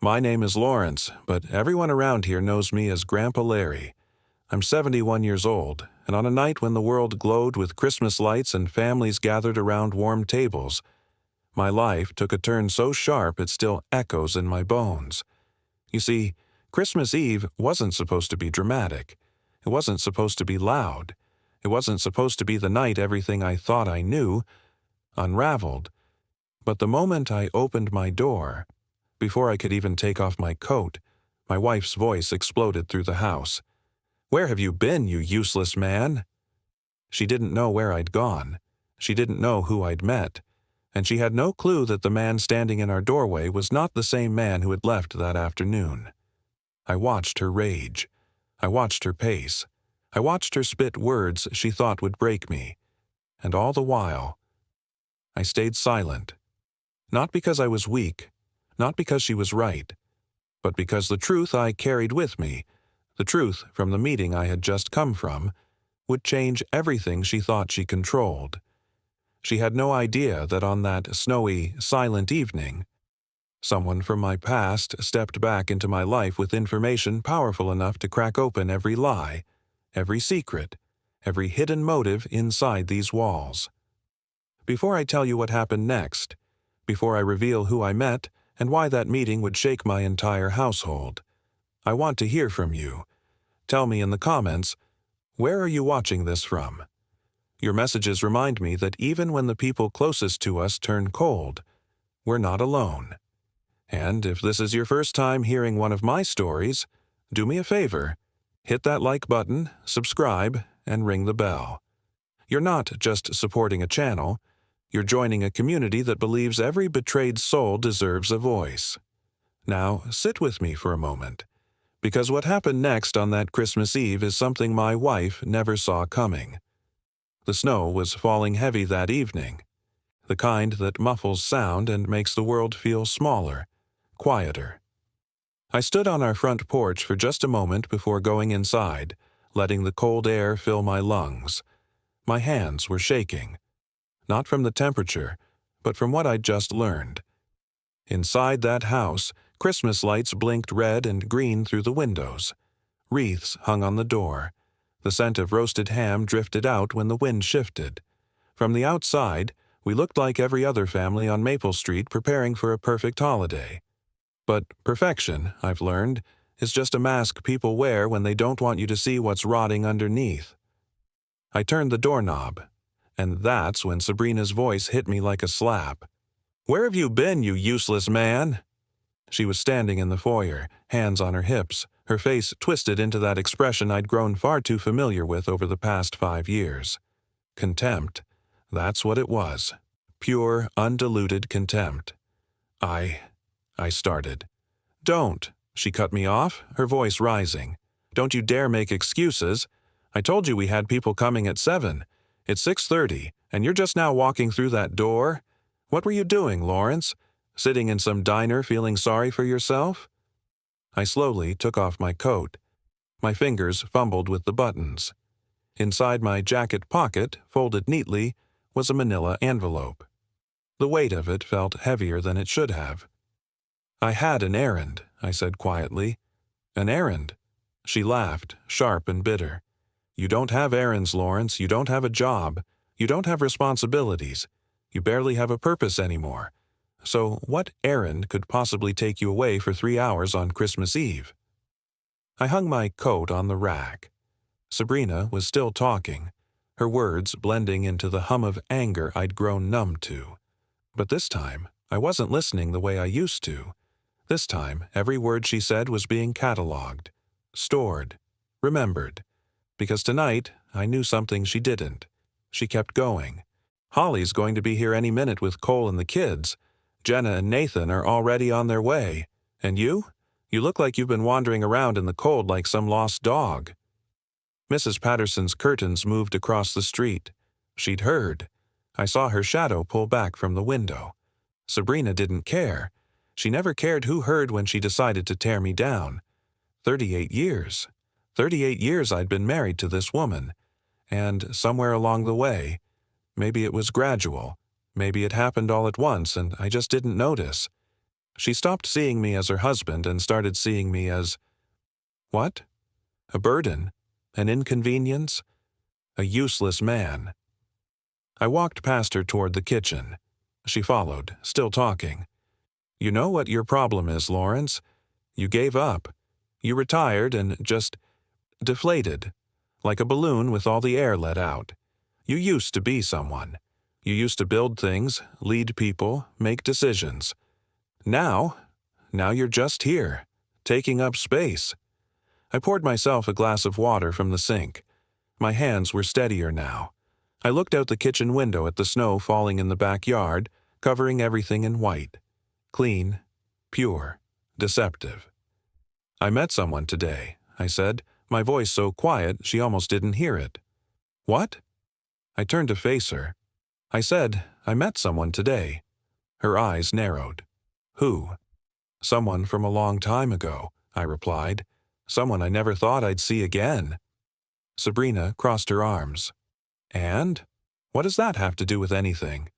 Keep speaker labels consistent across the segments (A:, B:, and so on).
A: My name is Lawrence, but everyone around here knows me as Grandpa Larry. I'm 71 years old, and on a night when the world glowed with Christmas lights and families gathered around warm tables, my life took a turn so sharp it still echoes in my bones. You see, Christmas Eve wasn't supposed to be dramatic. It wasn't supposed to be loud. It wasn't supposed to be the night everything I thought I knew unraveled. But the moment I opened my door, before I could even take off my coat, my wife's voice exploded through the house. "Where have you been, you useless man?" She didn't know where I'd gone. She didn't know who I'd met. And she had no clue that the man standing in our doorway was not the same man who had left that afternoon. I watched her rage. I watched her pace. I watched her spit words she thought would break me. And all the while, I stayed silent. Not because I was weak, not because she was right, but because the truth I carried with me, the truth from the meeting I had just come from, would change everything she thought she controlled. She had no idea that on that snowy, silent evening, someone from my past stepped back into my life with information powerful enough to crack open every lie, every secret, every hidden motive inside these walls. Before I tell you what happened next, before I reveal who I met and why that meeting would shake my entire household, I want to hear from you. Tell me in the comments, where are you watching this from? Your messages remind me that even when the people closest to us turn cold, we're not alone. And if this is your first time hearing one of my stories, do me a favor. Hit that like button, subscribe, and ring the bell. You're not just supporting a channel, you're joining a community that believes every betrayed soul deserves a voice. Now, sit with me for a moment, because what happened next on that Christmas Eve is something my wife never saw coming. The snow was falling heavy that evening, the kind that muffles sound and makes the world feel smaller, quieter. I stood on our front porch for just a moment before going inside, letting the cold air fill my lungs. My hands were shaking, not from the temperature, but from what I'd just learned. Inside that house, Christmas lights blinked red and green through the windows. Wreaths hung on the door. The scent of roasted ham drifted out when the wind shifted. From the outside, we looked like every other family on Maple Street preparing for a perfect holiday. But perfection, I've learned, is just a mask people wear when they don't want you to see what's rotting underneath. I turned the doorknob, and that's when Sabrina's voice hit me like a slap. "Where have you been, you useless man?" She was standing in the foyer, hands on her hips, her face twisted into that expression I'd grown far too familiar with over the past 5 years. Contempt. That's what it was. Pure, undiluted contempt. I started. "Don't," she cut me off, her voice rising. "Don't you dare make excuses. I told you we had people coming at 7. It's 6:30, and you're just now walking through that door? What were you doing, Lawrence? Sitting in some diner feeling sorry for yourself?" I slowly took off my coat. My fingers fumbled with the buttons. Inside my jacket pocket, folded neatly, was a manila envelope. The weight of it felt heavier than it should have. "I had an errand," I said quietly. "An errand?" She laughed, sharp and bitter. "You don't have errands, Lawrence. You don't have a job. You don't have responsibilities. You barely have a purpose anymore. So what errand could possibly take you away for 3 hours on Christmas Eve?" I hung my coat on the rack. Sabrina was still talking, her words blending into the hum of anger I'd grown numb to. But this time, I wasn't listening the way I used to. This time, every word she said was being cataloged, stored, remembered. Because tonight, I knew something she didn't. She kept going. "Holly's going to be here any minute with Cole and the kids. Jenna and Nathan are already on their way. And you? You look like you've been wandering around in the cold like some lost dog." Mrs. Patterson's curtains moved across the street. She'd heard. I saw her shadow pull back from the window. Sabrina didn't care. She never cared who heard when she decided to tear me down. 38 years. 38 years I'd been married to this woman. And somewhere along the way, maybe it was gradual, maybe it happened all at once and I just didn't notice, She stopped seeing me as her husband and started seeing me as, what? A burden? An inconvenience? A useless man. I walked past her toward the kitchen. She followed, still talking. You know what your problem is, Lawrence? You gave up. You retired and just deflated, like a balloon with all the air let out. You used to be someone. You used to build things, lead people, make decisions. Now you're just here, taking up space. I poured myself a glass of water from the sink. My hands were steadier now. I looked out the kitchen window at the snow falling in the backyard, covering everything in white. Clean, pure, deceptive. I met someone today, I said, my voice so quiet she almost didn't hear it. What? I turned to face her. I said, I met someone today. Her eyes narrowed. Who? Someone from a long time ago, I replied. Someone I never thought I'd see again. Sabrina crossed her arms. And? What does that have to do with anything?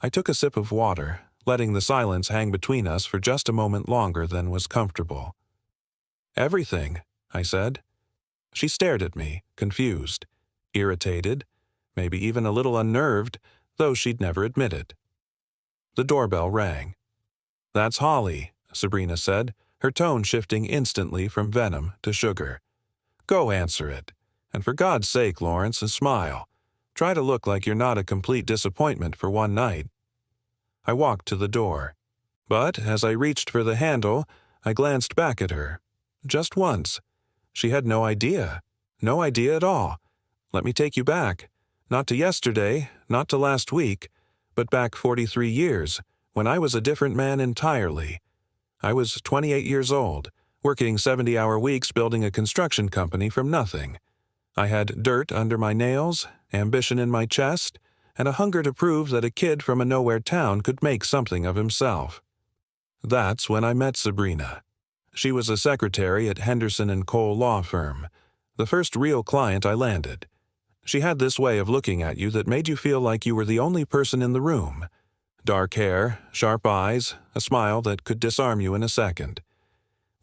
A: I took a sip of water, letting the silence hang between us for just a moment longer than was comfortable. Everything, I said. She stared at me, confused, irritated, maybe even a little unnerved, though she'd never admit it. The doorbell rang. That's Holly, Sabrina said, her tone shifting instantly from venom to sugar. Go answer it. And for God's sake, Lawrence, smile. Try to look like you're not a complete disappointment for one night. I walked to the door. But as I reached for the handle, I glanced back at her. Just once. She had no idea. No idea at all. Let me take you back. Not to yesterday, not to last week, but back 43 years, when I was a different man entirely. I was 28 years old, working 70-hour weeks building a construction company from nothing. I had dirt under my nails, ambition in my chest, and a hunger to prove that a kid from a nowhere town could make something of himself. That's when I met Sabrina. She was a secretary at Henderson & Cole law firm, the first real client I landed. She had this way of looking at you that made you feel like you were the only person in the room. Dark hair, sharp eyes, a smile that could disarm you in a second.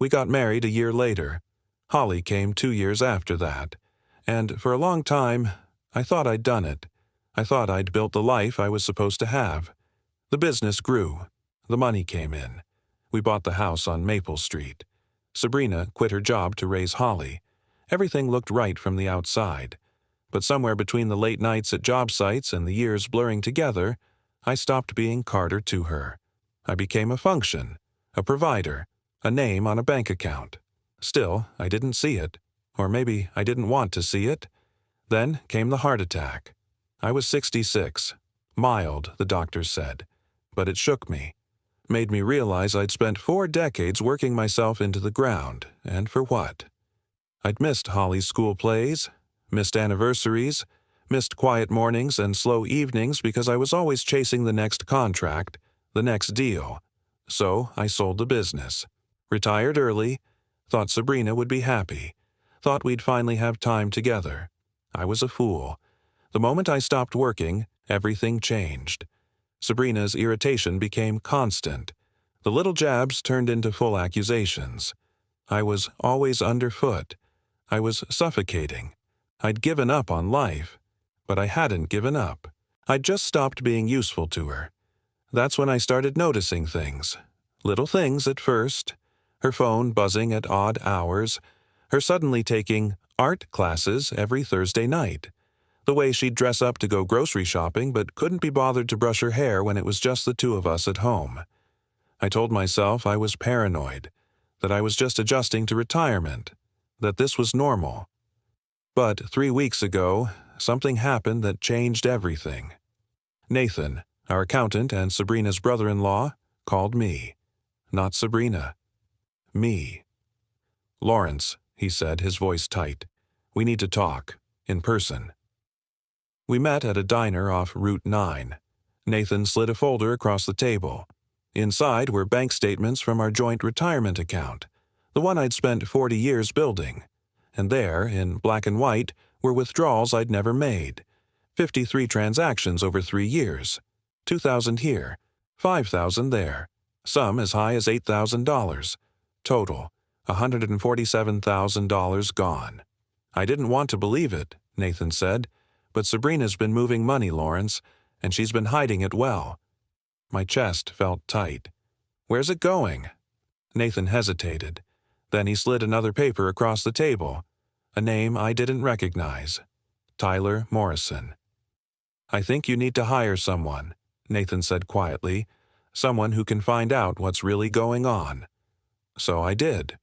A: We got married a year later. Holly came 2 years after that. And for a long time, I thought I'd done it. I thought I'd built the life I was supposed to have. The business grew. The money came in. We bought the house on Maple Street. Sabrina quit her job to raise Holly. Everything looked right from the outside. But somewhere between the late nights at job sites and the years blurring together, I stopped being Carter to her. I became a function, a provider, a name on a bank account. Still, I didn't see it. Or maybe I didn't want to see it. Then came the heart attack. I was 66. Mild, the doctors said. But it shook me. Made me realize I'd spent 4 decades working myself into the ground, and for what? I'd missed Holly's school plays, missed anniversaries, missed quiet mornings and slow evenings because I was always chasing the next contract, the next deal. So I sold the business. Retired early, thought Sabrina would be happy, thought we'd finally have time together. I was a fool. The moment I stopped working, everything changed. Sabrina's irritation became constant. The little jabs turned into full accusations. I was always underfoot. I was suffocating. I'd given up on life. But I hadn't given up. I'd just stopped being useful to her. That's when I started noticing things. Little things at first. Her phone buzzing at odd hours. Her suddenly taking art classes every Thursday night. The way she'd dress up to go grocery shopping but couldn't be bothered to brush her hair when it was just the two of us at home. I told myself I was paranoid, that I was just adjusting to retirement, that this was normal. But 3 weeks ago, something happened that changed everything. Nathan, our accountant and Sabrina's brother-in-law, called me. Not Sabrina. Me. Lawrence, he said, his voice tight. We need to talk. In person. We met at a diner off Route 9. Nathan slid a folder across the table. Inside were bank statements from our joint retirement account, the one I'd spent 40 years building. And there, in black and white, were withdrawals I'd never made. 53 transactions over 3 years. $2,000 here, $5,000 there. Some as high as $8,000. Total, $147,000 gone. I didn't want to believe it, Nathan said, but Sabrina's been moving money, Lawrence, and she's been hiding it well. My chest felt tight. Where's it going? Nathan hesitated. Then he slid another paper across the table. A name I didn't recognize. Tyler Morrison. I think you need to hire someone, Nathan said quietly. Someone who can find out what's really going on. So I did.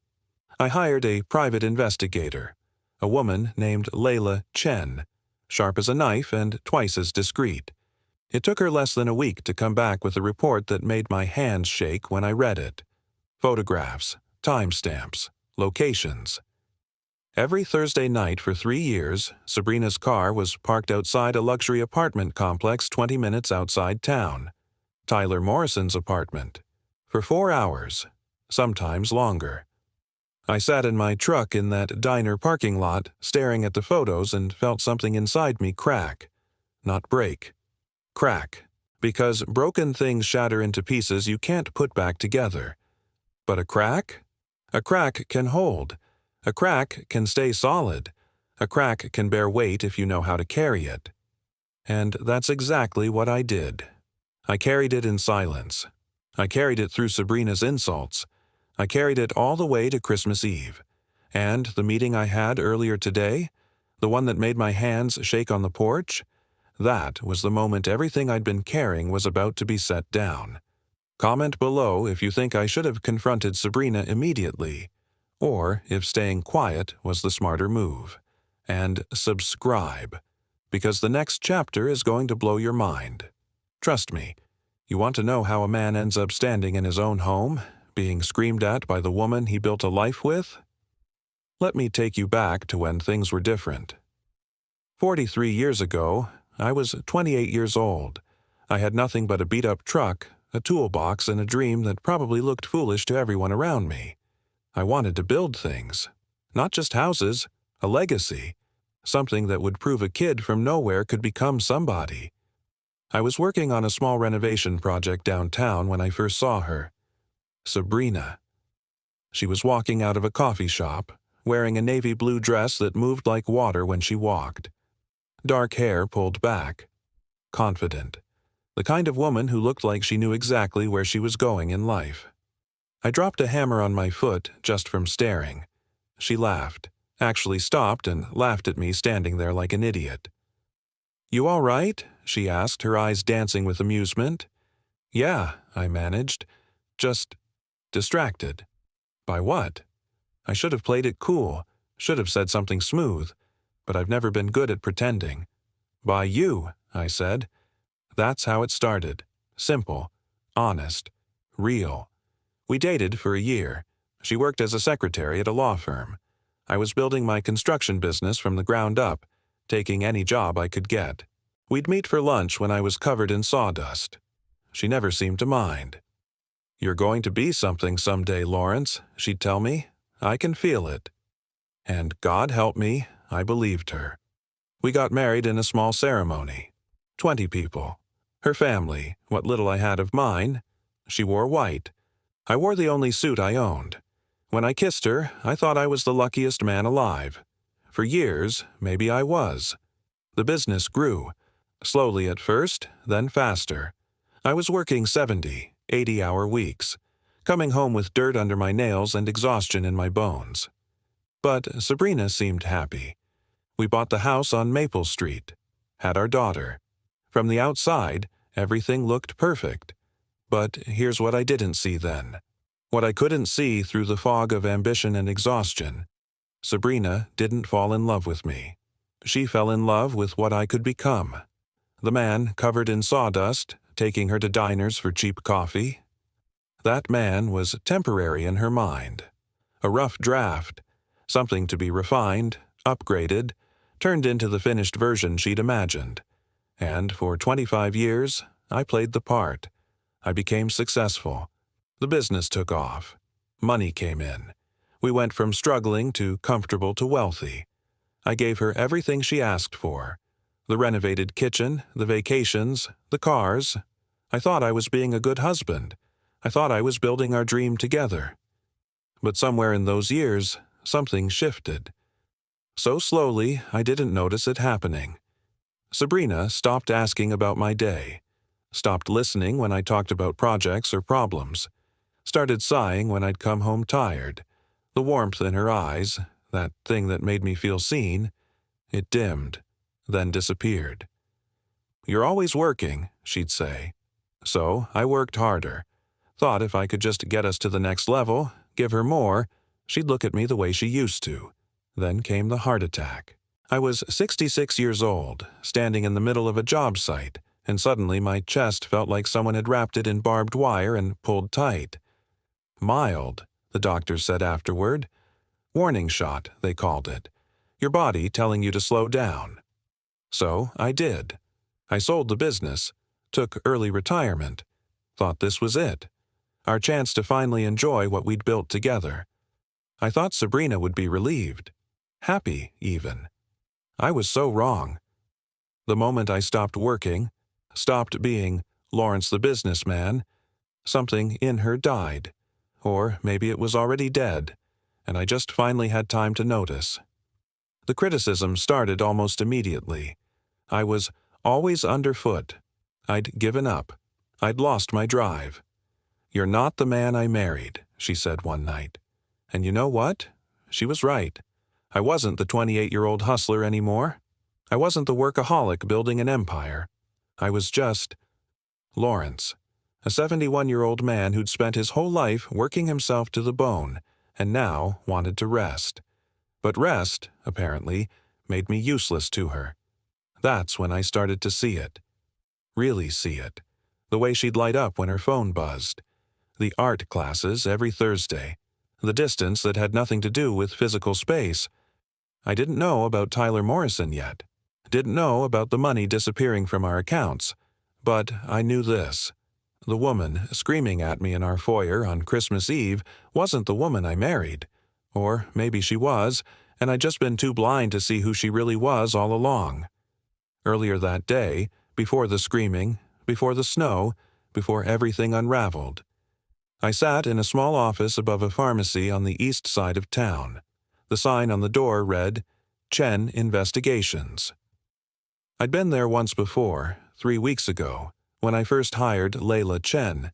A: I hired a private investigator, a woman named Layla Chen, sharp as a knife and twice as discreet. It took her less than a week to come back with a report that made my hands shake when I read it. Photographs, timestamps, locations. Every Thursday night for 3 years, Sabrina's car was parked outside a luxury apartment complex 20 minutes outside town. Tyler Morrison's apartment. For 4 hours, sometimes longer. I sat in my truck in that diner parking lot, staring at the photos, and felt something inside me crack. Not break. Crack. Because broken things shatter into pieces you can't put back together. But a crack? A crack can hold. A crack can stay solid. A crack can bear weight if you know how to carry it. And that's exactly what I did. I carried it in silence. I carried it through Sabrina's insults. I carried it all the way to Christmas Eve. And the meeting I had earlier today, the one that made my hands shake on the porch, that was the moment everything I'd been carrying was about to be set down. Comment below if you think I should have confronted Sabrina immediately, or if staying quiet was the smarter move. And subscribe, because the next chapter is going to blow your mind. Trust me, you want to know how a man ends up standing in his own home, being screamed at by the woman he built a life with? Let me take you back to when things were different. 43 years ago, I was 28 years old. I had nothing but a beat-up truck, a toolbox, and a dream that probably looked foolish to everyone around me. I wanted to build things. Not just houses, a legacy. Something that would prove a kid from nowhere could become somebody. I was working on a small renovation project downtown when I first saw her. Sabrina. She was walking out of a coffee shop, wearing a navy blue dress that moved like water when she walked. Dark hair pulled back. Confident. The kind of woman who looked like she knew exactly where she was going in life. I dropped a hammer on my foot just from staring. She laughed, actually stopped and laughed at me standing there like an idiot. "You all right?" she asked, her eyes dancing with amusement. "Yeah," I managed. "Just distracted." "By what?" I should have played it cool, should have said something smooth, but I've never been good at pretending. "By you," I said. That's how it started. Simple, honest, real. We dated for a year. She worked as a secretary at a law firm. I was building my construction business from the ground up, taking any job I could get. We'd meet for lunch when I was covered in sawdust. She never seemed to mind. "You're going to be something someday, Lawrence," she'd tell me. "I can feel it." And God help me, I believed her. We got married in a small ceremony. 20 people. Her family, what little I had of mine. She wore white. I wore the only suit I owned. When I kissed her, I thought I was the luckiest man alive. For years, maybe I was. The business grew. Slowly at first, then faster. I was working 70, 80-hour weeks, coming home with dirt under my nails and exhaustion in my bones. But Sabrina seemed happy. We bought the house on Maple Street, had our daughter. From the outside, everything looked perfect. But here's what I didn't see then. What I couldn't see through the fog of ambition and exhaustion. Sabrina didn't fall in love with me. She fell in love with what I could become. The man covered in sawdust, taking her to diners for cheap coffee. That man was temporary in her mind. A rough draft, something to be refined, upgraded, turned into the finished version she'd imagined. And for 25 years, I played the part. I became successful. The business took off. Money came in. We went from struggling to comfortable to wealthy. I gave her everything she asked for. The renovated kitchen, the vacations, the cars. I thought I was being a good husband. I thought I was building our dream together. But somewhere in those years, something shifted. So slowly, I didn't notice it happening. Sabrina stopped asking about my day, stopped listening when I talked about projects or problems, started sighing when I'd come home tired. The warmth in her eyes, that thing that made me feel seen, it dimmed, then disappeared. "You're always working," she'd say. So I worked harder. Thought if I could just get us to the next level, give her more, she'd look at me the way she used to. Then came the heart attack. I was 66 years old, standing in the middle of a job site, and suddenly my chest felt like someone had wrapped it in barbed wire and pulled tight. Mild, the doctor said afterward. Warning shot, they called it. Your body telling you to slow down. So I did. I sold the business, took early retirement, thought this was it. Our chance to finally enjoy what we'd built together. I thought Sabrina would be relieved. Happy, even. I was so wrong. The moment I stopped working, stopped being Lawrence the businessman, something in her died. Or maybe it was already dead, and I just finally had time to notice. The criticism started almost immediately. I was always underfoot. I'd given up. I'd lost my drive. "You're not the man I married," she said one night. And you know what? She was right. I wasn't the 28-year-old hustler anymore. I wasn't the workaholic building an empire. I was just Lawrence, a 71-year-old man who'd spent his whole life working himself to the bone and now wanted to rest. But rest, apparently, made me useless to her. That's when I started to see it. Really see it. The way she'd light up when her phone buzzed. The art classes every Thursday. The distance that had nothing to do with physical space. I didn't know about Tyler Morrison yet. Didn't know about the money disappearing from our accounts. But I knew this. The woman screaming at me in our foyer on Christmas Eve wasn't the woman I married. Or maybe she was, and I'd just been too blind to see who she really was all along. Earlier that day, before the screaming, before the snow, before everything unraveled, I sat in a small office above a pharmacy on the east side of town. The sign on the door read, "Chen Investigations." I'd been there once before, 3 weeks ago, when I first hired Layla Chen.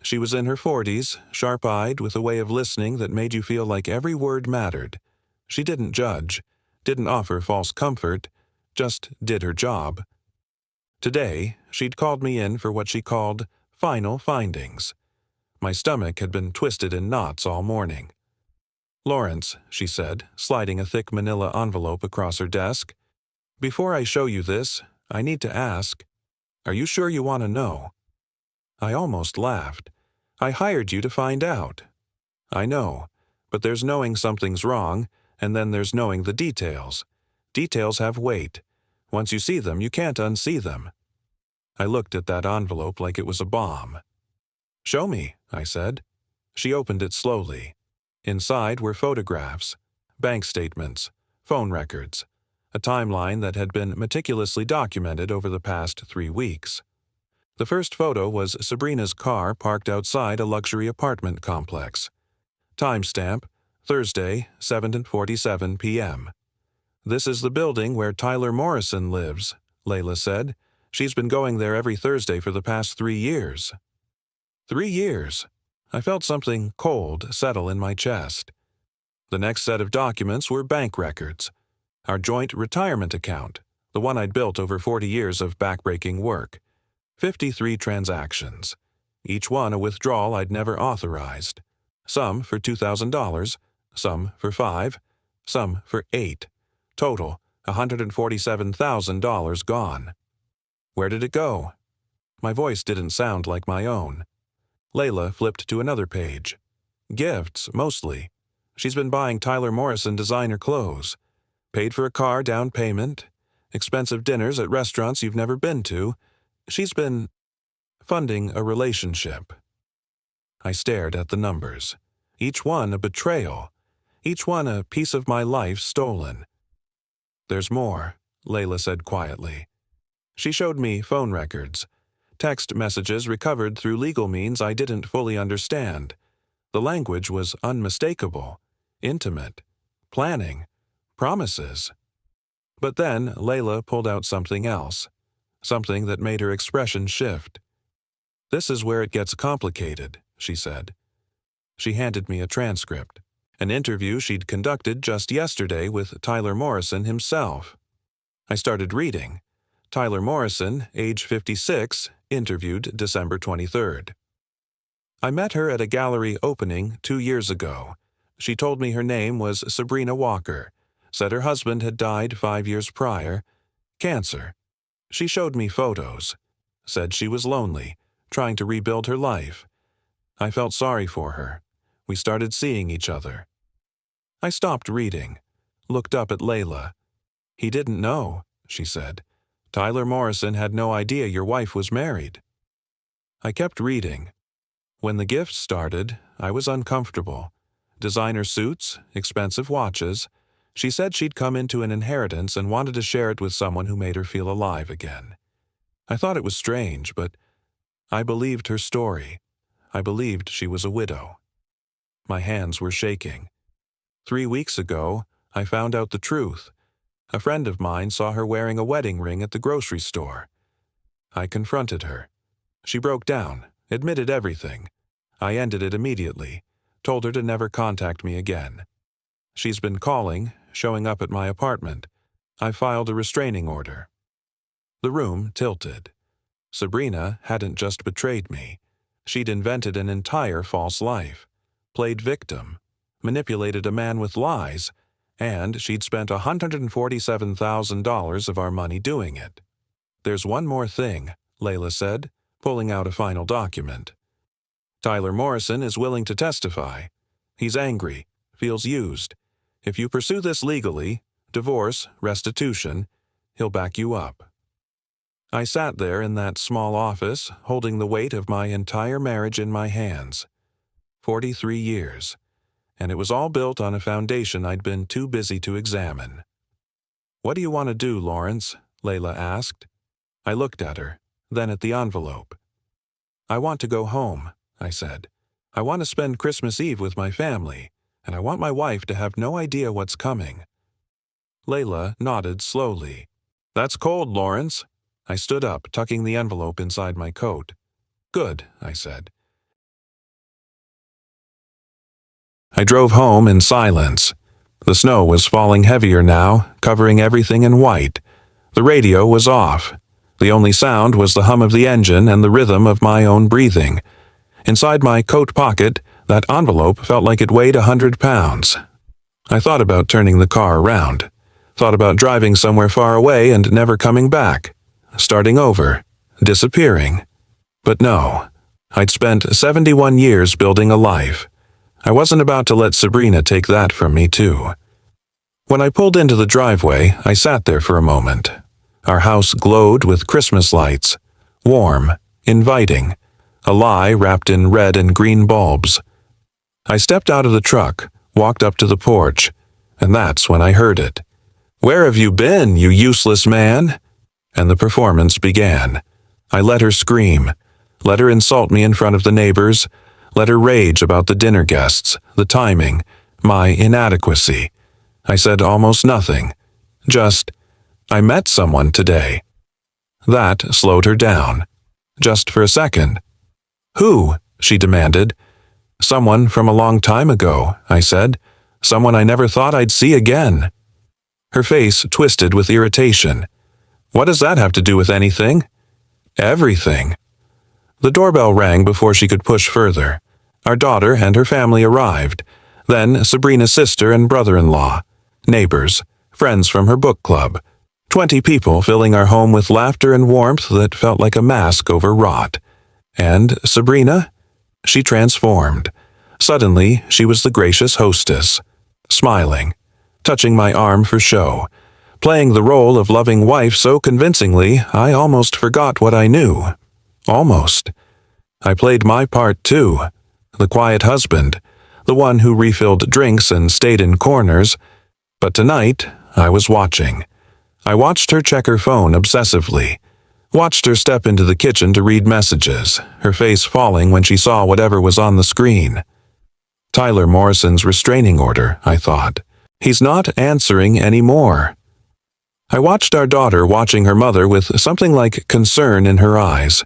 A: She was in her 40s, sharp-eyed, with a way of listening that made you feel like every word mattered. She didn't judge, didn't offer false comfort, just did her job. Today, she'd called me in for what she called final findings. My stomach had been twisted in knots all morning. "Lawrence," she said, sliding a thick manila envelope across her desk, "before I show you this, I need to ask, are you sure you want to know?" I almost laughed. "I hired you to find out." "I know, but there's knowing something's wrong, and then there's knowing the details. Details have weight. Once you see them, you can't unsee them." I looked at that envelope like it was a bomb. "Show me," I said. She opened it slowly. Inside were photographs, bank statements, phone records, a timeline that had been meticulously documented over the past 3 weeks. The first photo was Sabrina's car parked outside a luxury apartment complex. Timestamp, Thursday, 7:47 p.m. "This is the building where Tyler Morrison lives," Layla said. "She's been going there every Thursday for the past 3 years." 3 years. I felt something cold settle in my chest. The next set of documents were bank records. Our joint retirement account, the one I'd built over 40 years of backbreaking work. 53 transactions. Each one a withdrawal I'd never authorized. Some for $2,000, some for $5, some for $8. Total, $147,000 gone. Where did it go? My voice didn't sound like my own. Layla flipped to another page. Gifts, mostly. She's been buying Tyler Morrison designer clothes. Paid for a car down payment. Expensive dinners at restaurants you've never been to. She's been funding a relationship. I stared at the numbers. Each one a betrayal. Each one a piece of my life stolen. "There's more," Layla said quietly. She showed me phone records. text messages recovered through legal means I didn't fully understand. The language was unmistakable, intimate, planning, promises. But then Layla pulled out something else, something that made her expression shift. "This is where it gets complicated," she said. She handed me a transcript, an interview she'd conducted just yesterday with Tyler Morrison himself. I started reading. Tyler Morrison, age 56, interviewed December 23rd. "I met her at a gallery opening 2 years ago. She told me her name was Sabrina Walker, said her husband had died 5 years prior, cancer. She showed me photos, said she was lonely, trying to rebuild her life. I felt sorry for her. We started seeing each other." I stopped reading, looked up at Layla. "He didn't know," she said. "Tyler Morrison had no idea your wife was married." I kept reading. When the gifts started, I was uncomfortable. Designer suits, expensive watches. She said she'd come into an inheritance and wanted to share it with someone who made her feel alive again. I thought it was strange, but I believed her story. I believed she was a widow. My hands were shaking. 3 weeks ago, I found out the truth. A friend of mine saw her wearing a wedding ring at the grocery store. I confronted her. She broke down, admitted everything. I ended it immediately, told her to never contact me again. She's been calling, showing up at my apartment. I filed a restraining order. The room tilted. Sabrina hadn't just betrayed me. She'd invented an entire false life, played victim, manipulated a man with lies, and she'd spent $147,000 of our money doing it. "There's one more thing," Layla said, pulling out a final document. "Tyler Morrison is willing to testify. He's angry, feels used. If you pursue this legally, divorce, restitution, he'll back you up." I sat there in that small office, holding the weight of my entire marriage in my hands. 43 years. And it was all built on a foundation I'd been too busy to examine. "What do you want to do, Lawrence?" Layla asked. I looked at her, then at the envelope. "I want to go home," I said. "I want to spend Christmas Eve with my family, and I want my wife to have no idea what's coming." Layla nodded slowly. "That's cold, Lawrence." I stood up, tucking the envelope inside my coat. "Good," I said. I drove home in silence. The snow was falling heavier now, covering everything in white. The radio was off. The only sound was the hum of the engine and the rhythm of my own breathing. Inside my coat pocket, that envelope felt like it weighed 100 pounds. I thought about turning the car around. Thought about driving somewhere far away and never coming back. Starting over. Disappearing. But no. I'd spent 71 years building a life. I wasn't about to let Sabrina take that from me, too. When I pulled into the driveway, I sat there for a moment. Our house glowed with Christmas lights. Warm, inviting. A lie wrapped in red and green bulbs. I stepped out of the truck, walked up to the porch, and that's when I heard it. "Where have you been, you useless man?" And the performance began. I let her scream, let her insult me in front of the neighbors, let her rage about the dinner guests, the timing, my inadequacy. I said almost nothing. Just, "I met someone today." That slowed her down. Just for a second. "Who?" she demanded. "Someone from a long time ago," I said. "Someone I never thought I'd see again." Her face twisted with irritation. "What does that have to do with anything?" "Everything." The doorbell rang before she could push further. Our daughter and her family arrived. Then Sabrina's sister and brother-in-law. Neighbors. Friends from her book club. 20 people filling our home with laughter and warmth that felt like a mask over rot. And Sabrina? She transformed. Suddenly, she was the gracious hostess. Smiling. Touching my arm for show. Playing the role of loving wife so convincingly, I almost forgot what I knew. Almost. I played my part too. The quiet husband. The one who refilled drinks and stayed in corners. But tonight, I was watching. I watched her check her phone obsessively. Watched her step into the kitchen to read messages, her face falling when she saw whatever was on the screen. Tyler Morrison's restraining order, I thought. He's not answering anymore. I watched our daughter watching her mother with something like concern in her eyes.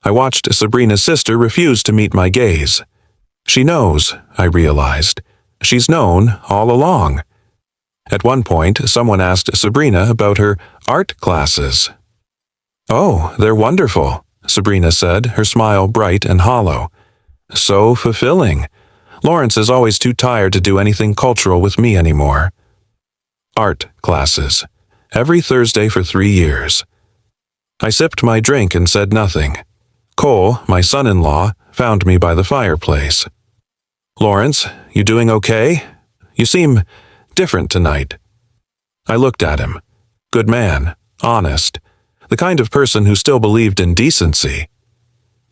A: I watched Sabrina's sister refuse to meet my gaze. She knows, I realized. She's known all along. At one point, someone asked Sabrina about her art classes. "Oh, they're wonderful," Sabrina said, her smile bright and hollow. "So fulfilling. Lawrence is always too tired to do anything cultural with me anymore." Art classes. Every Thursday for 3 years. I sipped my drink and said nothing. Cole, my son-in-law, found me by the fireplace. "Lawrence, you doing okay? You seem different tonight." I looked at him. Good man, honest, the kind of person who still believed in decency.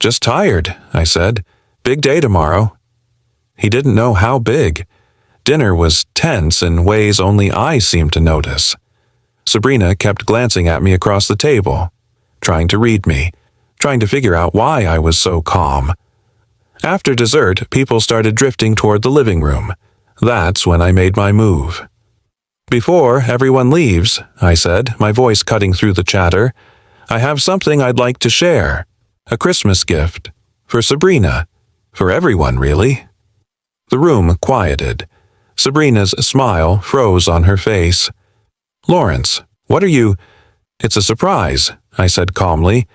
A: "Just tired," I said. "Big day tomorrow." He didn't know how big. Dinner was tense in ways only I seemed to notice. Sabrina kept glancing at me across the table, trying to read me, trying to figure out why I was so calm. After dessert, people started drifting toward the living room. That's when I made my move. "Before everyone leaves," I said, my voice cutting through the chatter, "I have something I'd like to share. A Christmas gift. For Sabrina. For everyone, really." The room quieted. Sabrina's smile froze on her face. "Lawrence, what are you—" "It's a surprise," I said calmly.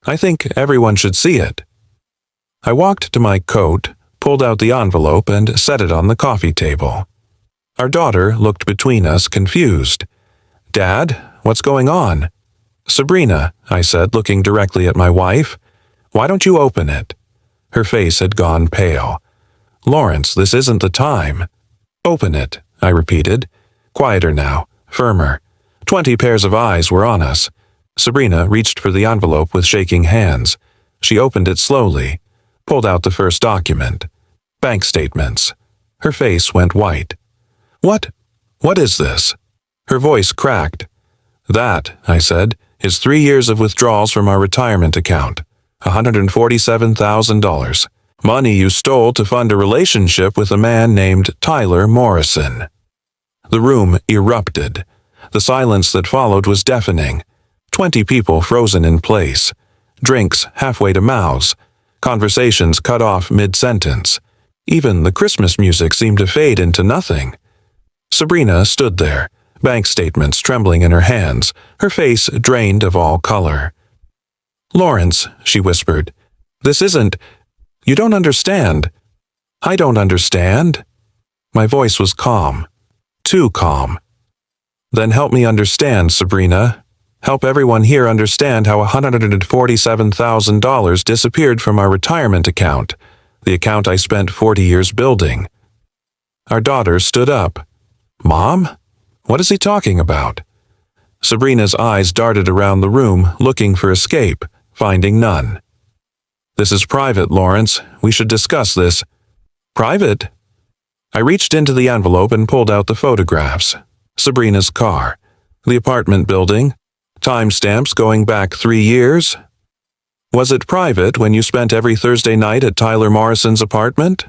A: "I think everyone should see it." I walked to my coat, pulled out the envelope, and set it on the coffee table. Our daughter looked between us, confused. "Dad, what's going on?" "Sabrina," I said, looking directly at my wife, "why don't you open it?" Her face had gone pale. "Lawrence, this isn't the time." "Open it," I repeated. Quieter now, firmer. 20 pairs of eyes were on us. Sabrina reached for the envelope with shaking hands. She opened it slowly, pulled out the first document. Bank statements. Her face went white. What is this?" Her voice cracked. "That," I said, "is 3 years of withdrawals from our retirement account. $147,000. Money you stole to fund a relationship with a man named Tyler Morrison." The room erupted. The silence that followed was deafening. 20 people frozen in place. Drinks halfway to mouths. Conversations cut off mid-sentence. Even the Christmas music seemed to fade into nothing. Sabrina stood there, bank statements trembling in her hands, her face drained of all color. "Lawrence," she whispered, "this isn't— you don't understand." "I don't understand." My voice was calm. Too calm. "Then help me understand, Sabrina. Help everyone here understand how $147,000 disappeared from our retirement account, the account I spent 40 years building." Our daughter stood up. "Mom? What is he talking about?" Sabrina's eyes darted around the room, looking for escape, finding none. "This is private, Lawrence. We should discuss this." "Private?" I reached into the envelope and pulled out the photographs. Sabrina's car, the apartment building, timestamps going back 3 years. "Was it private when you spent every Thursday night at Tyler Morrison's apartment?"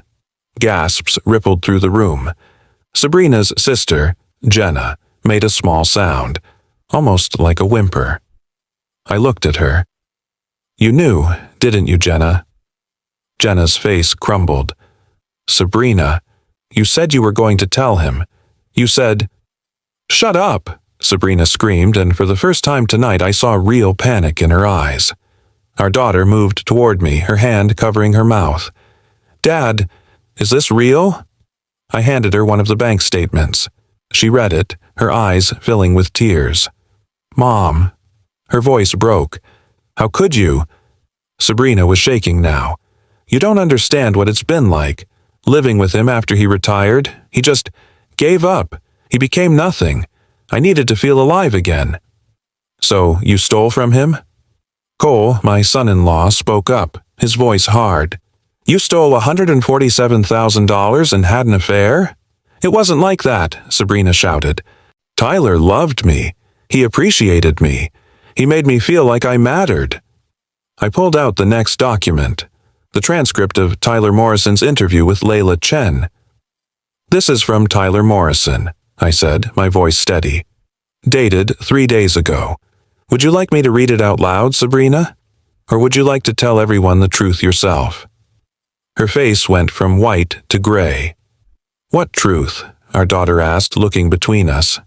A: Gasps rippled through the room. Sabrina's sister, Jenna, made a small sound, almost like a whimper. I looked at her. "You knew, didn't you, Jenna?" Jenna's face crumbled. "Sabrina, you said you were going to tell him. You said—" "Shut up!" Sabrina screamed, and for the first time tonight I saw real panic in her eyes. Our daughter moved toward me, her hand covering her mouth. "Dad, is this real?" I handed her one of the bank statements. She read it, her eyes filling with tears. "Mom." Her voice broke. "How could you?" Sabrina was shaking now. "You don't understand what it's been like. Living with him after he retired, he just gave up. He became nothing. I needed to feel alive again." "So you stole from him?" Cole, my son-in-law, spoke up, his voice hard. "You stole $147,000 and had an affair?" "It wasn't like that," Sabrina shouted. "Tyler loved me. He appreciated me. He made me feel like I mattered. I pulled out the next document, the transcript of Tyler Morrison's interview with Layla Chen. "This is from Tyler Morrison," I said, my voice steady. "Dated 3 days ago. Would you like me to read it out loud, Sabrina? Or would you like to tell everyone the truth yourself?" Her face went from white to gray. "What truth?" our daughter asked, looking between us.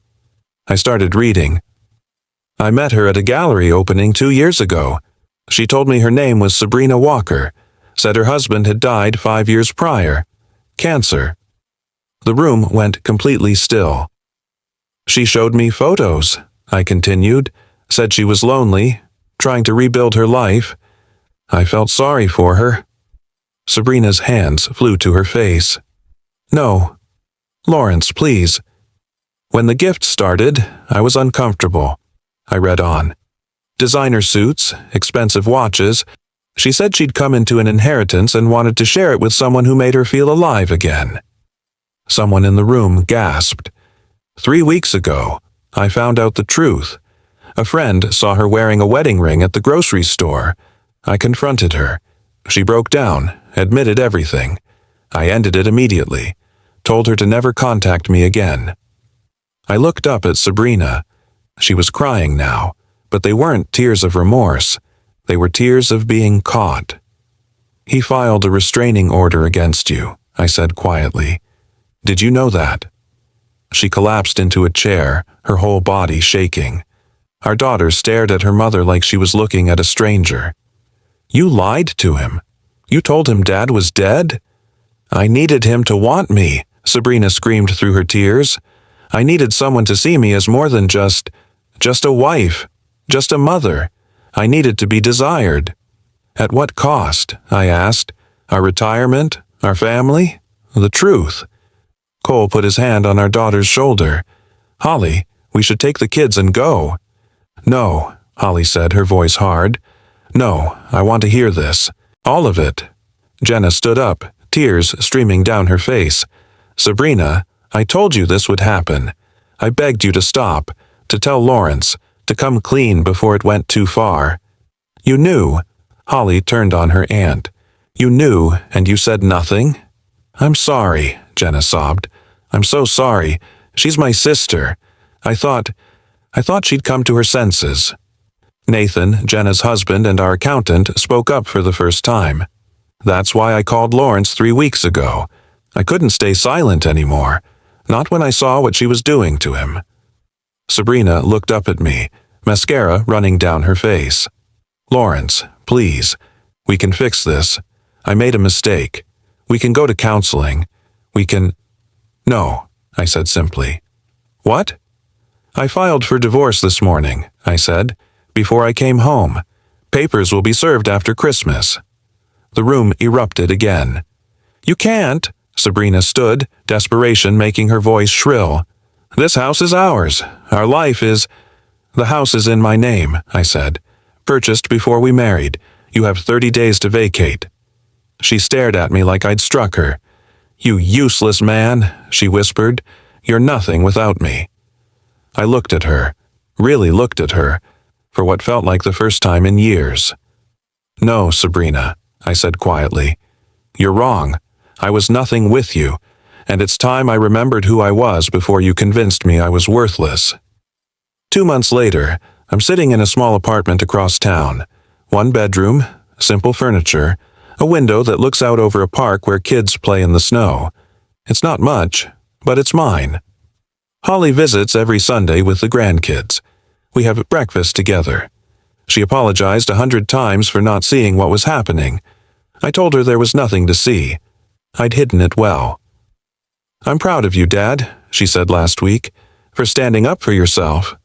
A: I started reading. "I met her at a gallery opening 2 years ago. She told me her name was Sabrina Walker, said her husband had died 5 years prior. Cancer." The room went completely still. "She showed me photos," I continued, "said she was lonely, trying to rebuild her life. I felt sorry for her." Sabrina's hands flew to her face. "No. Lawrence, please." "When the gift started, I was uncomfortable," I read on. "Designer suits, expensive watches. She said she'd come into an inheritance and wanted to share it with someone who made her feel alive again." Someone in the room gasped. 3 weeks ago, I found out the truth. A friend saw her wearing a wedding ring at the grocery store. I confronted her. She broke down, admitted everything. I ended it immediately, told her to never contact me again. I looked up at Sabrina. She was crying now, but they weren't tears of remorse. They were tears of being caught. "He filed a restraining order against you," I said quietly. "Did you know that?" She collapsed into a chair, her whole body shaking. Our daughter stared at her mother like she was looking at a stranger. "You lied to him. You told him Dad was dead?" "I needed him to want me," Sabrina screamed through her tears. "I needed someone to see me as more than just a wife, just a mother. I needed to be desired." "At what cost?" I asked. "Our retirement? Our family? The truth?" Cole put his hand on our daughter's shoulder. "Holly, we should take the kids and go." "No," Holly said, her voice hard. "No, I want to hear this. All of it." Jenna stood up, tears streaming down her face. "Sabrina, I told you this would happen. I begged you to stop, to tell Lawrence, to come clean before it went too far. You knew." Holly turned on her aunt. "You knew, and you said nothing?" "I'm sorry," Jenna sobbed. "I'm so sorry. She's my sister. I thought she'd come to her senses." Nathan, Jenna's husband and our accountant, spoke up for the first time. "That's why I called Lawrence 3 weeks ago. I couldn't stay silent anymore, not when I saw what she was doing to him." Sabrina looked up at me, mascara running down her face. "Lawrence, please. We can fix this. I made a mistake. We can go to counseling. We can—" "No," I said simply. "What?" "I filed for divorce this morning," I said, "before I came home. Papers will be served after Christmas." The room erupted again. "You can't." Sabrina stood, desperation making her voice shrill. "This house is ours. Our life is—" "The house is in my name," I said. "Purchased before we married. You have 30 days to vacate." She stared at me like I'd struck her. "You useless man," she whispered. "You're nothing without me." I looked at her, really looked at her, for what felt like the first time in years. "No, Sabrina," I said quietly. "You're wrong. I was nothing with you, and it's time I remembered who I was before you convinced me I was worthless." 2 months later, I'm sitting in a small apartment across town. 1 bedroom, simple furniture, a window that looks out over a park where kids play in the snow. It's not much, but it's mine. Holly visits every Sunday with the grandkids. We have breakfast together. She apologized 100 times for not seeing what was happening. I told her there was nothing to see. I'd hidden it well. "I'm proud of you, Dad," she said last week, "for standing up for yourself."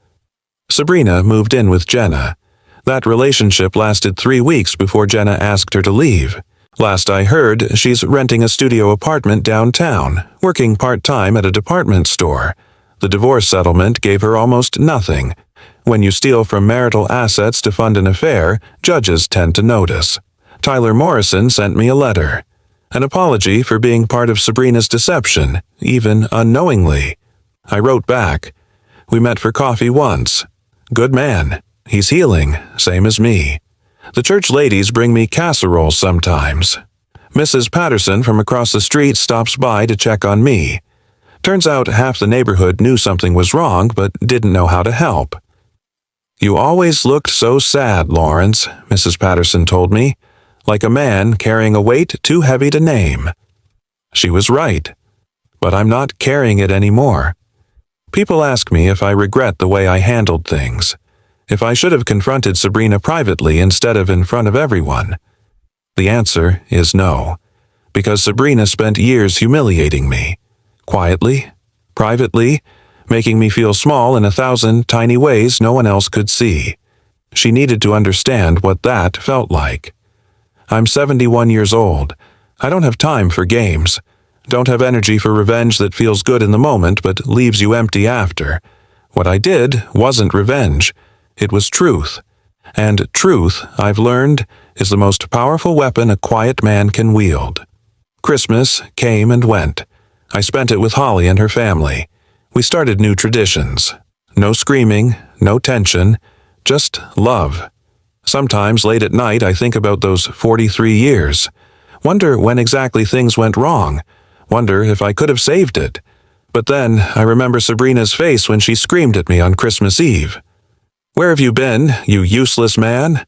A: Sabrina moved in with Jenna. That relationship lasted 3 weeks before Jenna asked her to leave. Last I heard, she's renting a studio apartment downtown, working part-time at a department store. The divorce settlement gave her almost nothing. When you steal from marital assets to fund an affair, judges tend to notice. Tyler Morrison sent me a letter. An apology for being part of Sabrina's deception, even unknowingly. I wrote back. "We met for coffee once. Good man. He's healing, same as me. The church ladies bring me casseroles sometimes. Mrs. Patterson from across the street stops by to check on me. Turns out half the neighborhood knew something was wrong but didn't know how to help. "You always looked so sad, Lawrence," Mrs. Patterson told me, "like a man carrying a weight too heavy to name." She was right, but I'm not carrying it anymore. People ask me if I regret the way I handled things, if I should have confronted Sabrina privately instead of in front of everyone. The answer is no, because Sabrina spent years humiliating me, quietly, privately, making me feel small in 1,000 tiny ways no one else could see. She needed to understand what that felt like. I'm 71 years old. I don't have time for games. Don't have energy for revenge that feels good in the moment but leaves you empty after. What I did wasn't revenge. It was truth. And truth, I've learned, is the most powerful weapon a quiet man can wield. Christmas came and went. I spent it with Holly and her family. We started new traditions. No screaming, no tension, just love. Sometimes late at night I think about those 43 years. Wonder when exactly things went wrong. Wonder if I could have saved it. But then I remember Sabrina's face when she screamed at me on Christmas Eve. "Where have you been, you useless man?"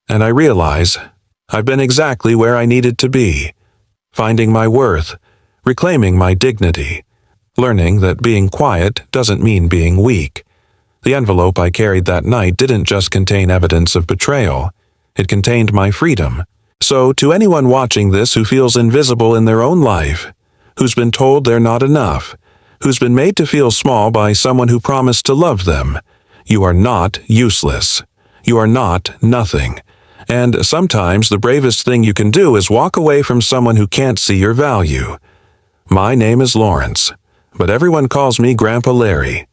A: And I realize I've been exactly where I needed to be. Finding my worth, reclaiming my dignity, learning that being quiet doesn't mean being weak. The envelope I carried that night didn't just contain evidence of betrayal. It contained my freedom. So to anyone watching this who feels invisible in their own life, who's been told they're not enough, who's been made to feel small by someone who promised to love them, you are not useless. You are not nothing. And sometimes the bravest thing you can do is walk away from someone who can't see your value. My name is Lawrence, but everyone calls me Grandpa Larry.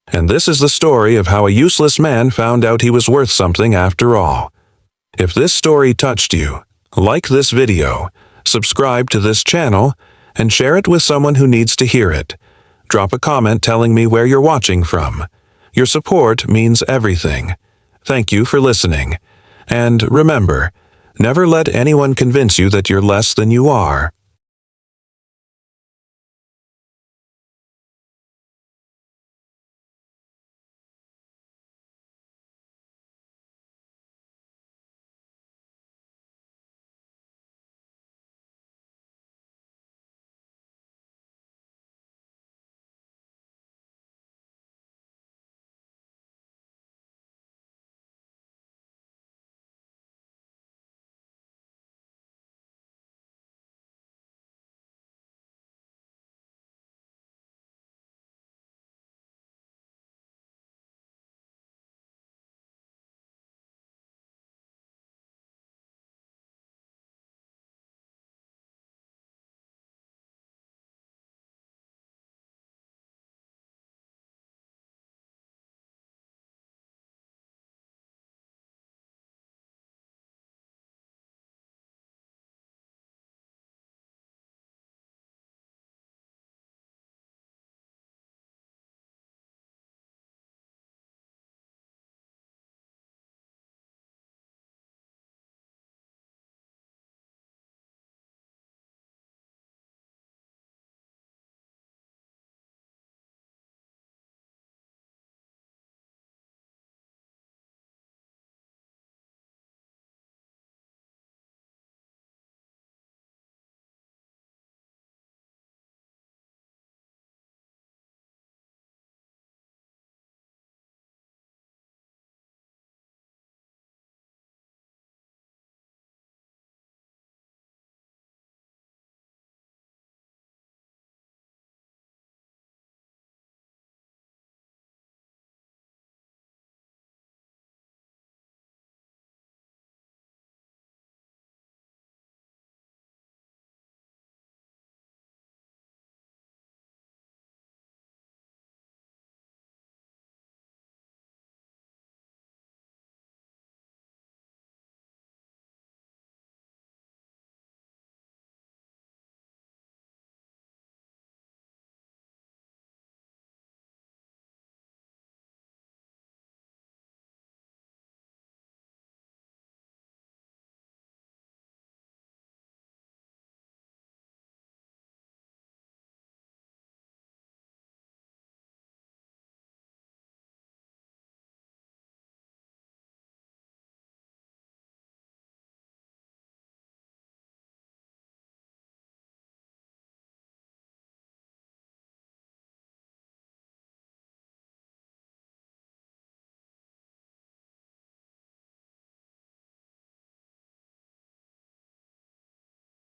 A: And this is the story of how a useless man found out he was worth something after all. If this story touched you, like this video, subscribe to this channel, and share it with someone who needs to hear it. Drop a comment telling me where you're watching from. Your support means everything. Thank you for listening. And remember, never let anyone convince you that you're less than you are.